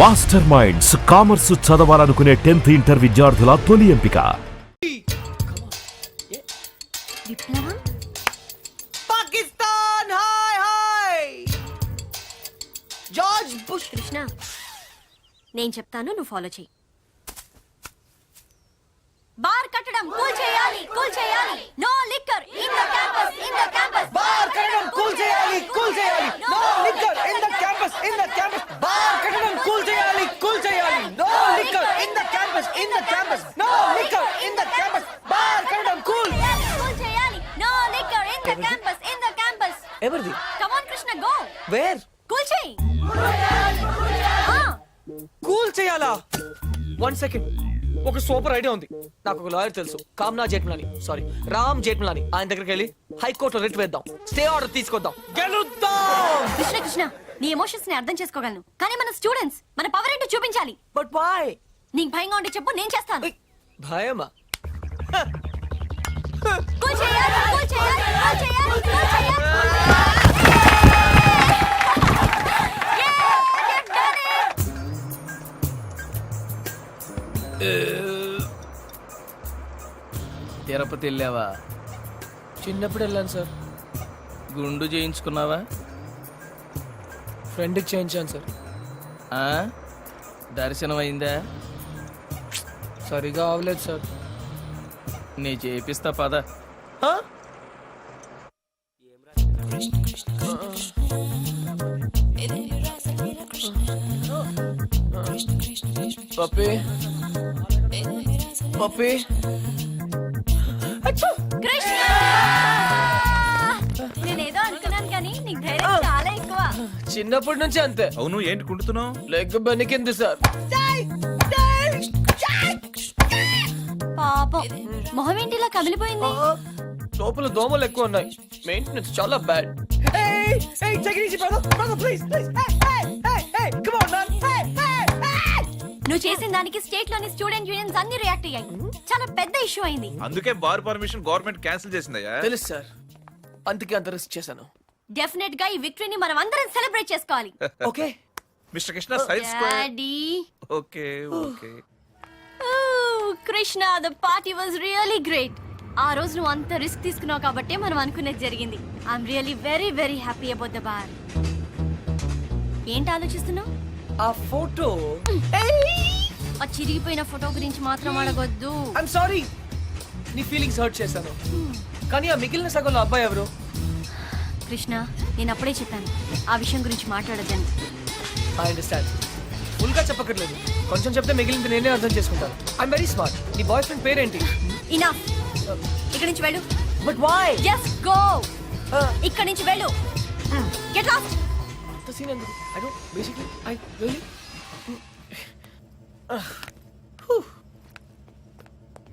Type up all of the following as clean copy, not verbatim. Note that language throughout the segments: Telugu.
మాస్టర్ మైండ్స్ కామర్స్ చదవాలనుకునే 10th ఇంటర్ విద్యార్థుల తొలి ఎంపిక. Pakistan hi hi George bush. Krishna, నేను చెప్తాను, నువ్వు ఫాలో చెయ్యి. బార్ కట్టడం కూల్ చేయాలి, కూల్ చేయాలి. No liquor in the campus, in the campus. Bar కట్టడం కూల్ చేయాలి, కూల్ చేయాలి. No liquor in the campus, in the campus. Bar కట్టడం కూల్ చేయాలి, కూల్ చేయాలి. No liquor in the campus, in the campus. No liquor in the campus. Bar కట్టడం కూల్ చేయాలి. No liquor in the campus, in the campus. ఎవరిది? Come on Krishna, go. Where? Cool చేయి. కూల్ చేయాలా? 1 సెకండ్. ఒక సూపర్ ఐడియా ఉంది. నాకు ఒక లాయర్ తెలుసు, కామ్నా జేఠ్మలాని, సారీ రామ్ జేఠ్మలాని. ఆయన దగ్గరికి వెళ్ళి హైకోర్టులో రిట్ వేద్దాం, స్టే ఆర్డర్ తీసుకొద్దాం, గెలుద్దాం. కృష్ణ కృష్ణ, నీ ఎమోషన్స్ ని అర్థం చేసుకోగలను, కానీ మన స్టూడెంట్స్, మన పవర్ ఏంటో చూపించాలి. But why? నీకు భయంగా ఉంటే చెప్పు, నేను చేస్తాను. భయమా? కూల్ చేయాలి, కూల్ చేయాలి, కూల్ చేయాలి, కూల్ చేయాలి. తిరుపతి వెళ్ళావా? చిన్నప్పుడు వెళ్ళాను సార్. గుండు చేయించుకున్నావా? ఫ్రెండ్కి చేయించాను సార్. ఆ? దర్శనం అయిందా? సరిగా అవలేదు సార్. నీ చేపిస్తా పద. పప్పి పప్పి. కృష్ణ, నేనేదో అనుకున్నాను కానీ నీకు ధైర్యం చాలా ఎక్కువ. చిన్నప్పటి నుంచి అంతే. అవును, ఏంటి కుంటున్నావు? Leg బెనికింది sir. పాపం, మొహం ఏంటి ఇలా కమిలిపోయింది? లోపల దోమలు ఎక్కువ ఉన్నాయి, మెయింటెనెన్స్ చాలా బ్యాడ్. నువ్వు చేసిన దానికి స్టేట్ లోని స్టూడెంట్ యూనియన్స్ అన్ని రియాక్ట్ అయ్యాయి. చాలా పెద్ద ఇష్యూ అయింది. అందుకే బార్ పర్మిషన్ గవర్నమెంట్ క్యాన్సిల్ చేసిందయ్యా. తెలుసు సార్, అందుకే అంత రిస్క్ చేశాను. డెఫినెట్ గా ఈ విక్టరీని మనం అందరం సెలబ్రేట్ చేసుకోవాలి. Okay mister Krishna side square. Daddy. Okay okay. Krishna, the party was really great. ఆ రోజు నువ్వు అంత రిస్క్ తీసుకున్నావు కాబట్టి మనం అనుకునేది జరిగింది. I'm really very very happy about the bar. ఏంటి ఆలోచిస్తున్నావు? ఆ ఫోటో. ఆ చిరిగిపోయిన ఫోటో గురించి మాత్రం అడగొద్దు. ఐఎమ్ సారీ, నీ ఫీలింగ్స్ హర్ట్ చేశాను. కానీ ఆ మిగిలిన సగంలో అబ్బాయి ఎవరు? కృష్ణ, నేను అప్పుడే చెప్పాను ఆ విషయం గురించి మాట్లాడొద్దని. I understand. ఫుల్ గా చెప్పక్కర్లేదు, కొంచెం చెప్తే మిగిలింది నేనే అర్థం చేసుకుంటాను. I'm very smart. నీ బాయ్ ఫ్రెండ్ పేరేంటి? ఇనఫ్. ఇక్కడి నుంచి వెళ్ళు. But why? Just go. ఇక్కడి నుంచి వెళ్ళు. Get lost. అంత సీన్ ఎందుకు? I don't basically I really.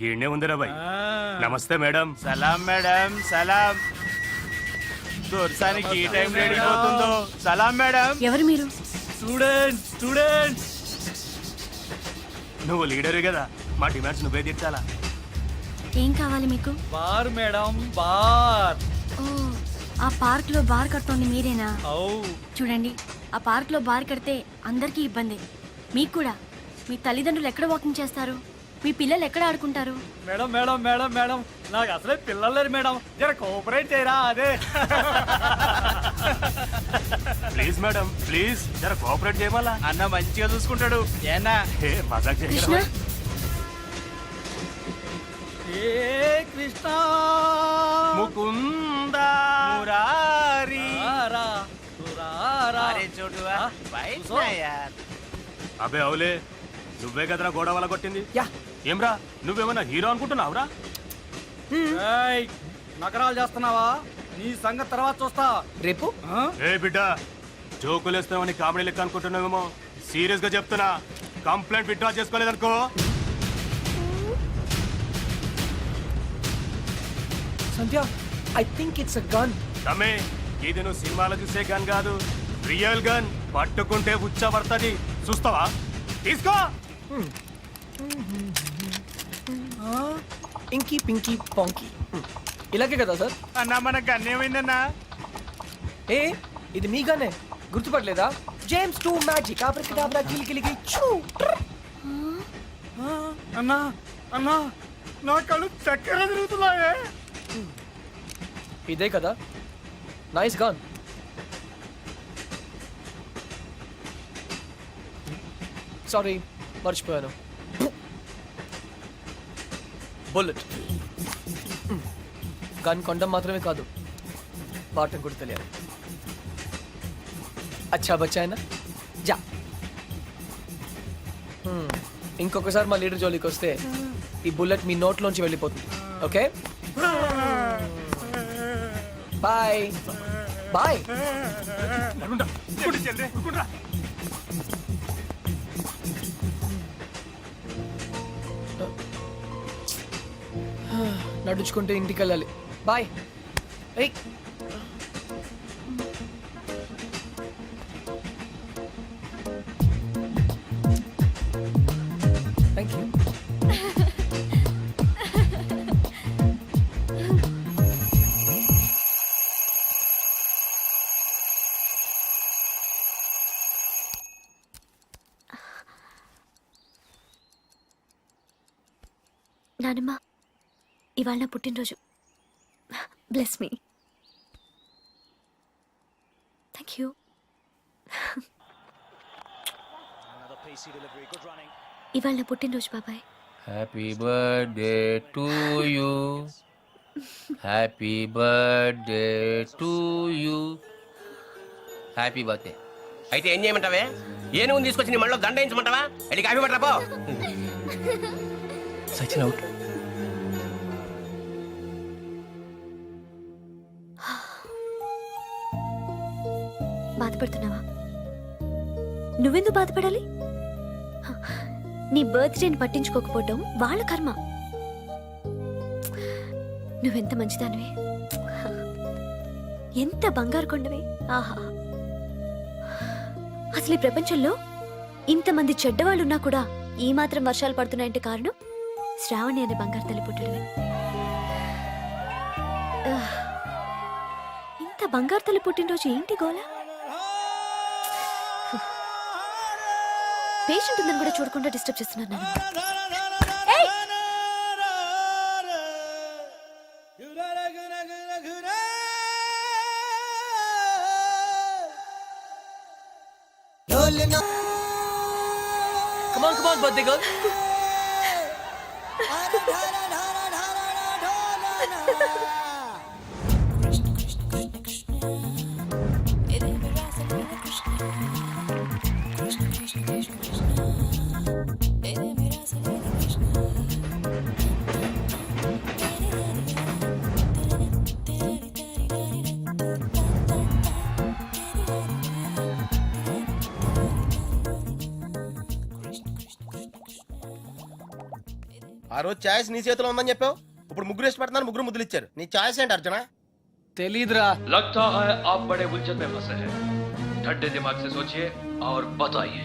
గిన్నే ఉందిరా భాయ్. నమస్తే మేడం. సలాం మేడం, సలాం. దొర్సానికి ఈ టైం రెడీ అవుతుందో. సలాం మేడం. ఎవరు మీరు? Student student. నువ్వు లీడరు కదా, మా డిమాండ్స్ నువ్వే తీర్చాలా. ఏం కావాలి మీకు? Bar madam, bar. ఓ, ఆ పార్క్ లో బార్ కడుతోంది మీరేనా? చూడండి, ఆ పార్క్ లో బార్ కడితే అందరికీ ఇబ్బంది. మీకు కూడా. మీ తల్లిదండ్రులు ఎక్కడ వాకింగ్ చేస్తారు? మీ పిల్లలు ఎక్కడ ఆడుకుంటారు? మేడం మేడం మేడం మేడం, నాకు అసలే పిల్లలు లేరు మేడం, జర కోఆపరేట్ చేయరా. అదే ప్లీజ్ మేడం, ప్లీజ్ జర కోఆపరేట్ చేయమలా. అన్న మంచిగా చూసుకుంటాడు. ఏనా మజాక్ కృష్ణ, చేయ. ఏ కృష్ణ ముకుంద మురారి. అబే అవులే, నువ్వే కదరా గోడ వల్ల కొట్టింది. యా. ఏమ్రా, నువ్వేమన్నా హీరో అనుకుంటున్నావురా? నకరాలు చేస్తున్నావా? నీ సంగతి తర్వాత చూస్తా. రేపు ఏ బిడ్డ, జోకులేస్తామని కామెడీ లెక్క అనుకుంటున్నావేమో. సీరియస్ గా చెప్తున్నా, కంప్లైంట్ విత్డ్రా చేసుకోలేదనుకో. Sandhya, I think it's a gun. తమ్మే, ఇది నువ్వు సినిమాలో చూసే గన్ కాదు, రియల్ గన్. పట్టుకుంటే ఉచ్చ పడుతుంది, చూస్తావా? తీసుకో. ఇంకీ పింకీ పాంకీ, ఇలాగే కదా సార్? అన్నా, మన గన్ ఏమైందన్నా? ఏ, ఇది మీ గన్నే, గుర్తుపట్టలేదా? జేమ్స్ 2 మ్యాజిక్ అబ్రకడాబ్రా కిలికిలికి చూ. అన్నా అన్నా నా కళ్ళు చక్కెర తిరుగుతున్నాయే. ఇదే కదా నైస్ గన్. సారీ మర్చిపోయాను. బుల్లెట్. గన్ కొండం మాత్రమే కాదు వాడటం కూడా తెలియాలి. అచ్చా బచ్చాయనా జా. ఇంకొకసారి మా లీడర్ జోలికి వస్తే ఈ బుల్లెట్ మీ నోట్లోంచి వెళ్ళిపోతుంది. Okay bye bye. నడుచుకుంటే ఇంటికి వెళ్ళాలి. బాయ్. ఏయ్ థ్యాంక్ యూ. నానమ్మ, ఇవాళ నా పుట్టినరోజు. Bless me. Thank you. ఇవాళ నా పుట్టినరోజు బాబాయ్. Happy birthday to you. Happy birthday to you. Happy birthday. అయితే ఏం చేయమంటావే? ఏనుగుని తీసుకొచ్చి నీ మళ్ళీ దండ వేయించమంటావా? వెళ్ళి కాఫీ పట్టరా పో. సచిన్ అవుట్. బాధపడుతున్నావా? నువ్వెందుకు బాధపడాలి? నీ బర్త్డేని పట్టించుకోకపోవడం వాళ్ళ కర్మ. నువ్వెంత మంచిదానివి, ఎంత బంగారు కొండవి. ఆహా, అసలు ఈ ప్రపంచంలో ఇంతమంది చెడ్డవాళ్ళున్నా కూడా ఈ మాత్రం వర్షాలు పడుతున్నాయంటే కారణం శ్రావణి అనే బంగారు తల్లి పుట్టడమే. ఇంత బంగారు తల్లి పుట్టినరోజు ఏంటి గోలా? పేషెంట్ ఉందని కూడా చూడకుండా డిస్టర్బ్ చేస్తున్నాను నేను. ఏయ్! Come on, birthday girl. ఆ రోజు ఛాయిస్ నీ చేతిలో ఉందని చెప్పావు. ఇప్పుడు ముగ్గురు ఇష్టపడుతున్నారు, ముగ్గురు ముద్దులు ఇచ్చారు. నీ ఛాయిస్ ఏంటి అర్జున? తెలీదురా. लगता है आप बड़े उलझन में फंसे हैं। ठंडे दिमाग से सोचिए और बताइए,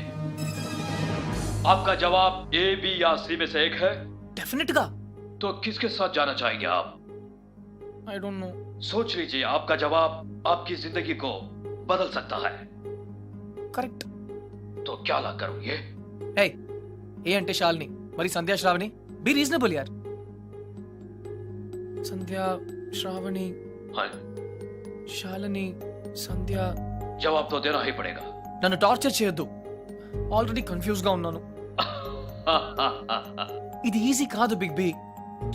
आपका जवाब ए, बी या सी में से एक है। డెఫినెట్ గా. तो किसके साथ जाना चाहेंगे आप? I don't know. सोच लीजिए, आपका जवाब आपकी जिंदगी को बदल सकता है। కరెక్ట్. तो क्या ला करोगे? ఏయ్, ఏ అంటే శాలిని, మరి సంధ్యా శ్రావణి. బి రీజనబుల్ యార్. సంధ్యా శ్రావణి हाँ, శాలిని సంధ్య. जवाब तो देना ही पड़ेगा। నన్ను టార్చర్ చేయొద్దు. ఆల్రెడీ కన్ఫ్యూజ్ గా ఉన్నాను. ఇది ఈజీ కాదు బిగ్ బి,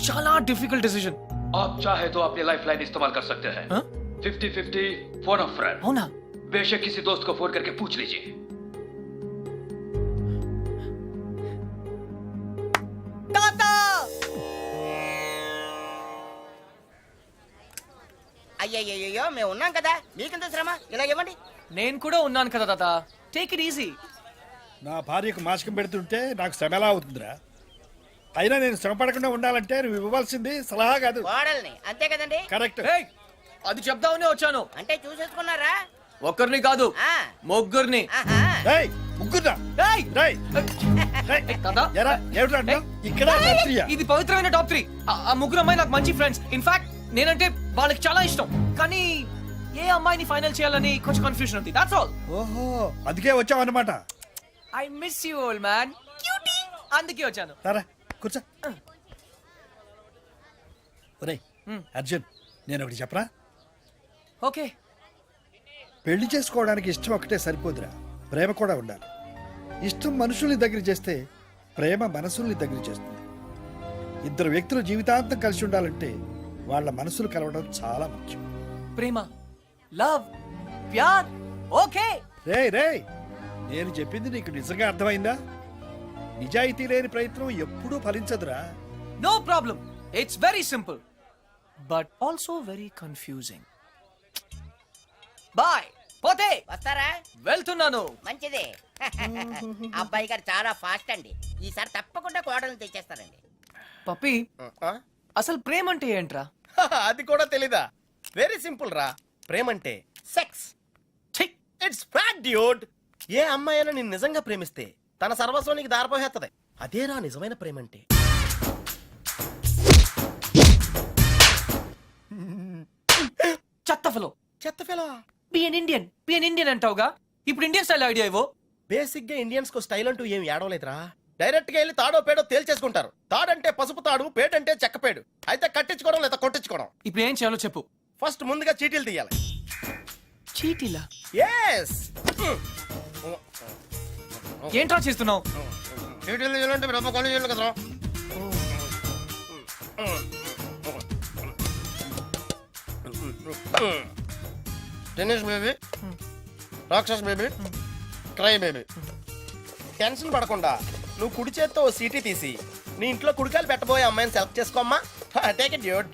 చాలా డిఫికల్ట్ డెసిషన్. आप चाहे तो अपनी लाइफ लाइन इस्तेमाल कर सकते हैं। हाँ? 50-50 फोन ऑफ फ्रेंड। అవునా? बेशक किसी दोस्त को फोन करके पूछ लीजिए। అయ్యయ్యో మేము ఉన్నాం కదా, మీకెంత శ్రమ? ఇలా ఇవ్వండి. నేను కూడా ఉన్నాను కదా తాత. Take it easy. నా భార్యకు మాసికం పెడుతుంటే నాకు శ్రమ ఎలా అవుతుందిరా? అయినా నేను శ్రమ పడకుండా ఉండాలంటే నువ్వు ఇవ్వవలసింది సలహా కాదు, కోడల్ని. అంతే కదండి? కరెక్ట్. ఏయ్, అది చెప్దామనే వచ్చాను. అంటే చూసేసుకున్నారా? ఒక్కరిని కాదు, ఆ. ముగ్గురిని. ఆహా. ఏయ్, ముగ్గురా. ఏయ్! రేయ్, రేయ్. తాత, ఎరా, ఏమిట్రా అంటున్నావ్? ఇక్కడ రాత్రియా? ఇది పవిత్రమైన టాప్ 3. ఆ ముగ్గురు అమ్మాయి నాకు మంచి ఫ్రెండ్స్. ఇన్ఫాక్ట్ నేనంటే వాళ్ళకి చాలా ఇష్టం. కానీ ఏ అమ్మాయిని ఫైనల్ చేయాలని కొంచెం కన్ఫ్యూజన్ ఉంది. That's all. ఓహో అందుకే వచ్చావన్నమాట. I miss you old man. Cutie. అందుకే వచ్చాను. రారా కూర్చో. ఒరేయ్ అర్జున్, నేను ఒకటి చెప్పరా? ఓకే. పెళ్లి చేసుకోవడానికి ఇష్టం ఒకటే సరిపోదురా, ప్రేమ కూడా ఉండాలి. ఇష్టం మనుషుల్ని దగ్గర చేస్తే ప్రేమ మనసుల్ని దగ్గర చేస్తుంది. ఇద్దరు వ్యక్తులు జీవితాంతం కలిసి ఉండాలంటే వాళ్ళ మనసులు కలవడం చాలా ముఖ్యం. ప్రేమ, లవ్, ప్యార్. ఓకే. రేయ్ నేను చెప్పింది నీకు నిజంగా అర్థమైందా? నిజాయితీ లేని ప్రయత్నం ఎప్పుడూ ఫలించదురా. No problem. It's very simple but also very confusing. Bye. పోతే వస్తారా? వెళ్తున్నాను. మంచిది. అబ్బాయి గారు చాలా ఫాస్ట్ అండి. ఈసారి తప్పకుండా కోడల్ని తెచ్చేస్తారండి. పప్పి, అసలు ప్రేమ అంటే ఏంట్రా? అది కూడా తెలీదా? వెరీ సింపుల్ రా. ప్రేమంటే సెక్స్. It's fact dude. ఏ అమ్మాయి అయినా నిన్ను నిజంగా ప్రేమిస్తే తన సర్వస్వం నీకు దారిపోహేత్తది. అదేరా నిజమైన ప్రేమంటే. చెత్త ఫెలో. చెత్త ఫెలో. బి ఎన్ ఇండియన్ అంటావుగా, ఇప్పుడు ఇండియన్ స్టైల్ ఐడియా ఇవ్వు. బేసిక్ గా ఇండియన్స్ కు స్టైల్ అంటూ ఏం ఏడవలేదురా. డైరెక్ట్ గా వెళ్ళి తాడో పేడో తేల్చేసుకుంటారు. తాడంటే పసుపు తాడు, పేడంటే చెక్కపేడు. అయితే కట్టించుకోవడం లేదా కొట్టించుకోవడం. ఇప్పుడు ఏం చేయాలో చెప్పు. ఫస్ట్ ముందుగా చీటీలు తీయాలి. చీటీలా? ఎస్. ఏంట్రా చేస్తున్నావు? చీటీలు తీయాలంటే మీరు కొన్ని చేయాలి కదరా. Tennis baby, rakshas baby, cry baby. Tension పడకుండా నువ్వు కుడి చేత్తో ఓ సీటీ తీసి నీ ఇంట్లో కుడికాయలు పెట్టబోయే అమ్మాయిని సెలెక్ట్ చేసుకోమ్మా. Take it dude.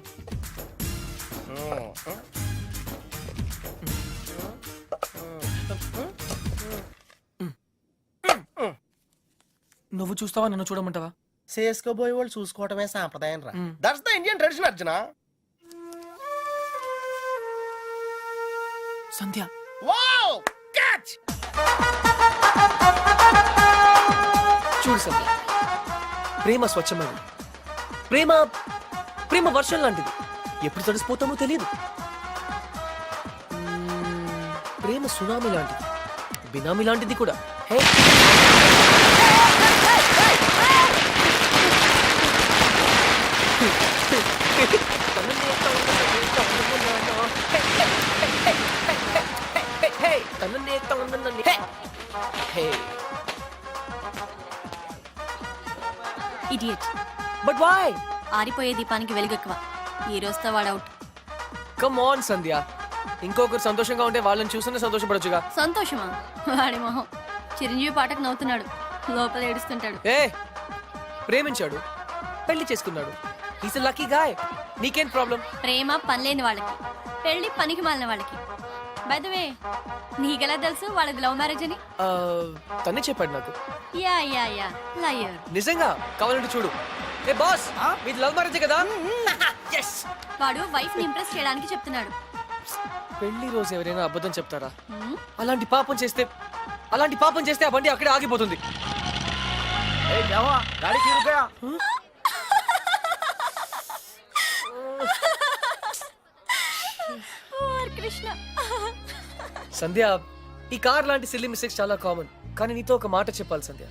నువ్వు చూస్తావా, నన్ను చూడమంటావా? చేసుకోబోయే వాళ్ళు చూసుకోవటమే సాంప్రదాయం రా. That's the Indian tradition Arjuna. Sandhya. Wow catch. చూడు సంధ్య, ప్రేమ స్వచ్ఛమైనది. ప్రేమ ప్రేమ వర్షం లాంటిది. ఎప్పుడు తడిసిపోతామో తెలియదు. ప్రేమ సునామీ లాంటిది, బినామీ లాంటిది కూడా. Hey, idiot. But why? ఆరిపోయే దీపానికి వెలుగెక్కువ. ఈ రోజుతో వాడు అవుట్. కమ్ ఆన్ సంధ్య, ఇంకొకరు సంతోషంగా ఉంటే వాళ్ళని చూస్తూనే సంతోషపడొచ్చుగా. సంతోషమా? వాడి మొహం. చిరంజీవి పాటకు నవ్వుతున్నాడు, లోపల ఏడుస్తుంటాడు. ఏ, ప్రేమించాడు, పెళ్లి చేసుకున్నాడు. Is lucky guy. నీకేం ప్రాబ్లం? ప్రేమ పనిలేని వాళ్ళకి, పెళ్లి పనికి మాలిన వాళ్ళకి. బై ద వే, నీకెలా తెలుసు వాళ్ళది లవ్ మ్యారేజ్ అని? తనే చెప్పాడు నాకు. Yeah yeah yeah liar. నిజంగా? కావాలంటే చూడు. ఏ బాస్, మీది లవ్ మ్యారేజ్ కదా? yes. వాడు వైఫ్ ని ఇంప్రెస్ చేయడానికి చెప్తున్నాడు. పెళ్లి రోజు ఎవరైనా అబద్ధం చెప్తారా? అలాంటి పాపం చేస్తే ఆ బండి అక్కడే ఆగిపోతుంది. కృష్ణ. సంధ్య, ఈ కార్ లాంటి సిల్లీ మిస్టేక్స్ చాలా కామన్. కానీ నీతో ఒక మాట చెప్పాలి సంధ్య.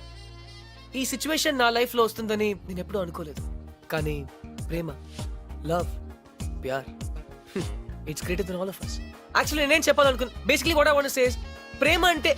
ఈ సిచ్యువేషన్ నా లైఫ్ లో వస్తుందని నేను ఎప్పుడూ అనుకోలేదు. కానీ ప్రేమ, లవ్, ప్యార్, it's greater than all of us. Actually నేనేం చెప్పాలనుకున్నా, basically what I want to say is, ప్రేమ అంటే